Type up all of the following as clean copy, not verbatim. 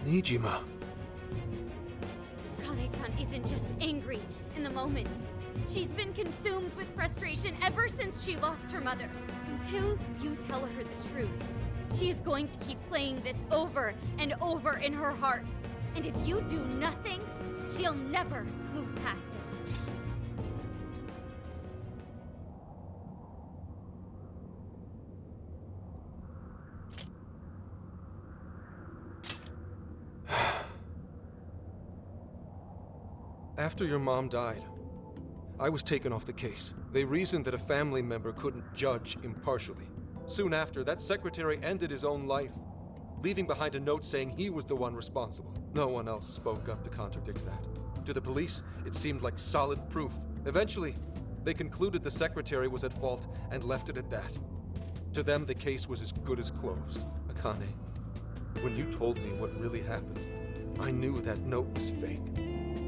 Nijima. Kane-chan isn't just angry in the moment. She's been consumed with frustration ever since she lost her mother. Until you tell her the truth, she is going to keep playing this over and over in her heart. And if you do nothing, she'll never move past it. After your mom died, I was taken off the case. They reasoned that a family member couldn't judge impartially. Soon after, that secretary ended his own life, leaving behind a note saying he was the one responsible. No one else spoke up to contradict that. To the police, it seemed like solid proof. Eventually, they concluded the secretary was at fault and left it at that. To them, the case was as good as closed. Akane, when you told me what really happened, I knew that note was fake.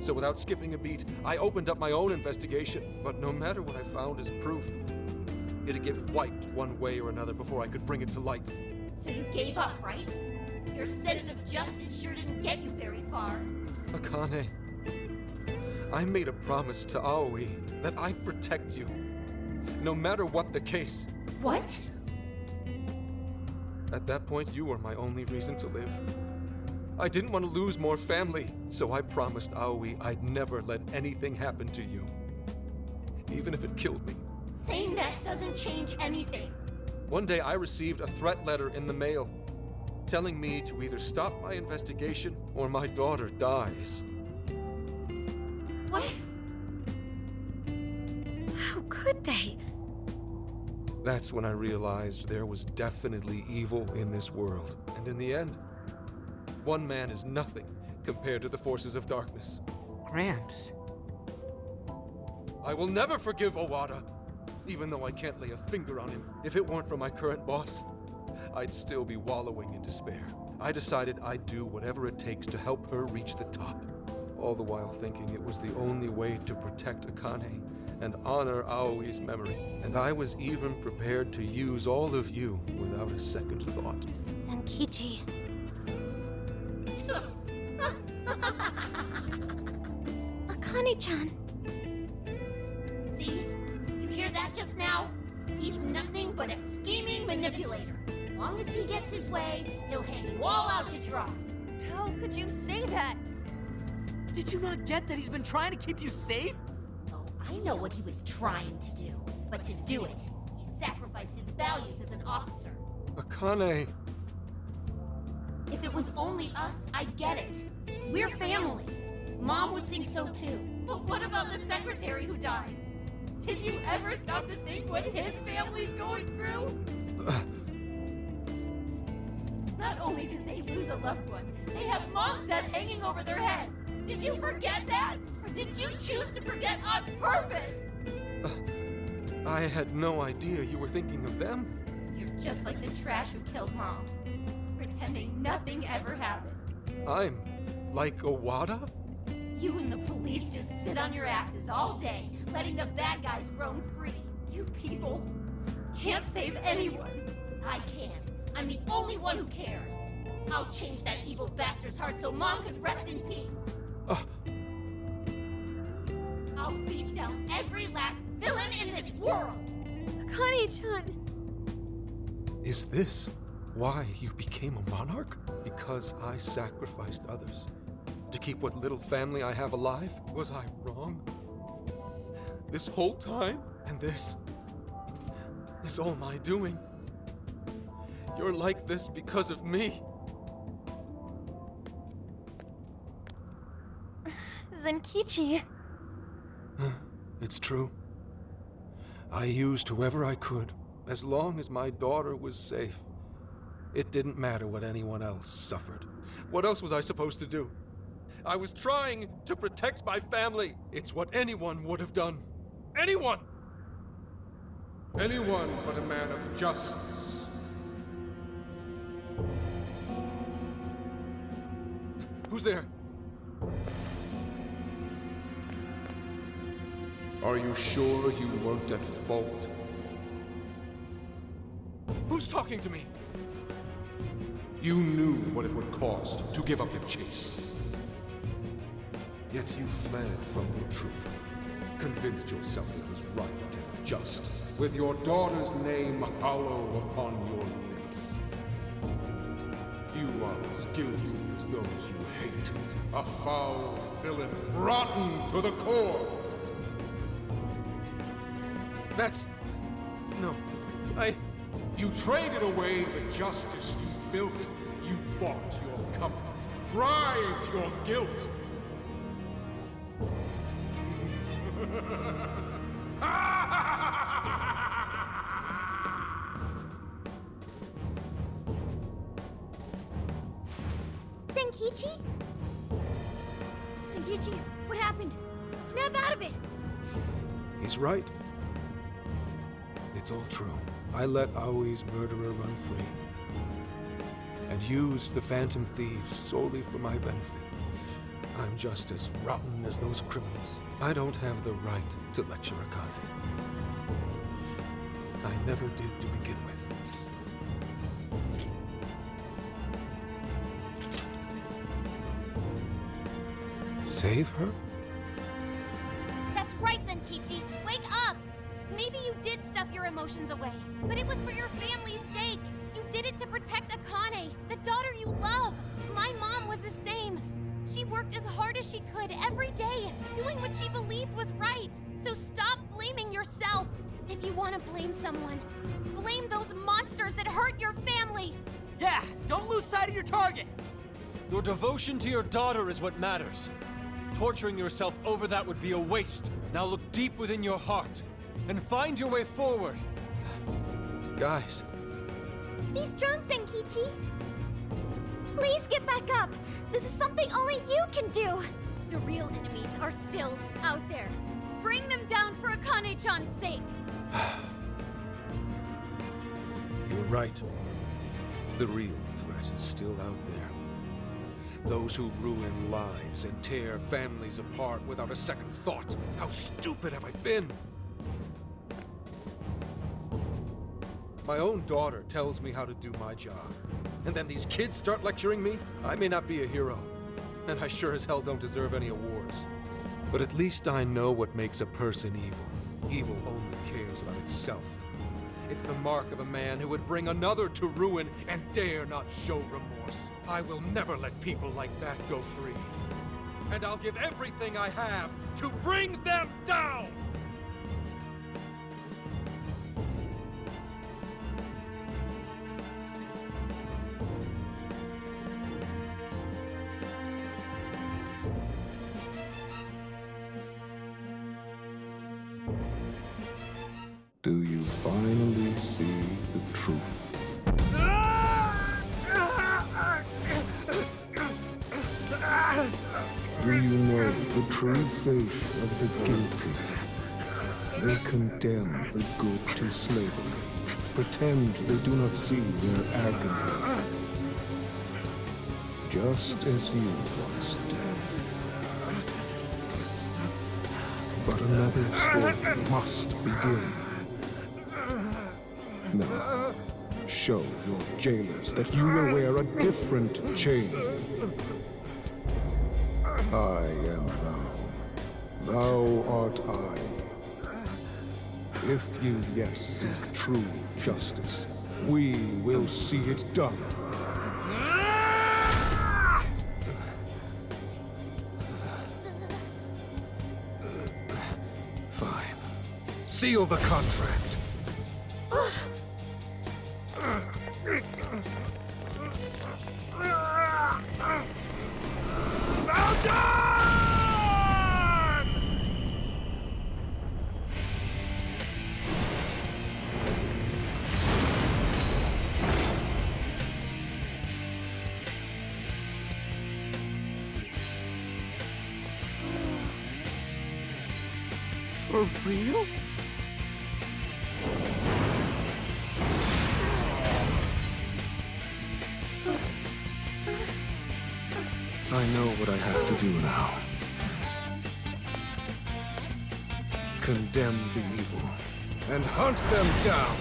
So without skipping a beat, I opened up my own investigation. But no matter what I found as proof, it'd get wiped one way or another before I could bring it to light. So you gave up, right? Your sense of justice sure didn't get you very far. Akane, I made a promise to Aoi that I'd protect you, no matter what the case. What? At that point, you were my only reason to live. I didn't want to lose more family, so I promised Aoi I'd never let anything happen to you, even if it killed me. Saying that doesn't change anything. One day I received a threat letter in the mail, telling me to either stop my investigation or my daughter dies. What? How could they? That's when I realized there was definitely evil in this world. And in the end, one man is nothing compared to the forces of darkness. Gramps. I will never forgive Owada, even though I can't lay a finger on him. If it weren't for my current boss, I'd still be wallowing in despair. I decided I'd do whatever it takes to help her reach the top, all the while thinking it was the only way to protect Akane and honor Aoi's memory. And I was even prepared to use all of you without a second thought. Zenkichi. Akane-chan. See? You hear that just now? He's nothing but a scheming manipulator. As long as he gets his way, he'll hang you all out to dry. How could you say that? Did you not get that he's been trying to keep you safe? Oh, I know what he was trying to do. But to do it, he sacrificed his values as an officer. Akane! If it was only us, I'd get it. We're family. Mom would think so too. But what about the secretary who died? Did you ever stop to think what his family's going through? Not only did they lose a loved one, they have Mom's death hanging over their heads. Did you forget that? Or did you choose to forget on purpose? I had no idea you were thinking of them. You're just like the trash who killed Mom, pretending nothing ever happened. I'm like Owada? You and the police just sit on your asses all day, letting the bad guys roam free. You people can't save anyone. I can. I'm the only one who cares. I'll change that evil bastard's heart so Mom can rest in peace. I'll beat down every last villain in this world. Akane-chan. Is this why you became a monarch? Because I sacrificed others to keep what little family I have alive? Was I wrong? This whole time? And this all my doing? You're like this because of me. Zenkichi. It's true. I used whoever I could, as long as my daughter was safe. It didn't matter what anyone else suffered. What else was I supposed to do? I was trying to protect my family. It's what anyone would have done. Anyone! Anyone but a man of justice. Who's there? Are you sure you weren't at fault? Who's talking to me? You knew what it would cost to give up your chase. Yet you fled from the truth, convinced yourself it was right and just, with your daughter's name hollow upon your lips. You are as guilty as those you hate, a foul villain, rotten to the core. No, You traded away the justice you built. You bought your comfort, bribed your guilt. Zenkichi? Zenkichi, what happened? Snap out of it! He's right. It's all true. I let Aoi's murderer run free. And used the Phantom Thieves solely for my benefit. I'm just as rotten as those criminals. I don't have the right to lecture Akane. I never did to begin with. Save her? That's right, Zenkichi! Wake up! Maybe you did stuff your emotions away, but it was for your family's sake. You did it to protect Akane, the daughter you love. My mom was the same. She worked as hard as she could every day, doing what she believed was right. So stop blaming yourself. If you want to blame someone, blame those monsters that hurt your family. Yeah, don't lose sight of your target! Your devotion to your daughter is what matters. Torturing yourself over that would be a waste. Now look deep within your heart and find your way forward. Guys. Be strong, Zenkichi. Please get back up. This is something only you can do. The real enemies are still out there. Bring them down for Akane-chan's sake. You're right. The real threat is still out there. Those who ruin lives and tear families apart without a second thought. How stupid have I been? My own daughter tells me how to do my job. And then these kids start lecturing me? I may not be a hero, and I sure as hell don't deserve any awards. But at least I know what makes a person evil. Evil only cares about itself. It's the mark of a man who would bring another to ruin and dare not show remorse. I will never let people like that go free. And I'll give everything I have to bring them down! Do you finally see the truth? Do you know the true face of the guilty? They condemn the good to slavery, pretend they do not see their agony. Just as you once did. But another story must begin. Now, show your jailers that you will wear a different chain. I am thou. Thou art I. If you yet seek true justice, we will see it done. Fine. Seal the contract. For real? I know what I have to do now. Condemn the evil and hunt them down!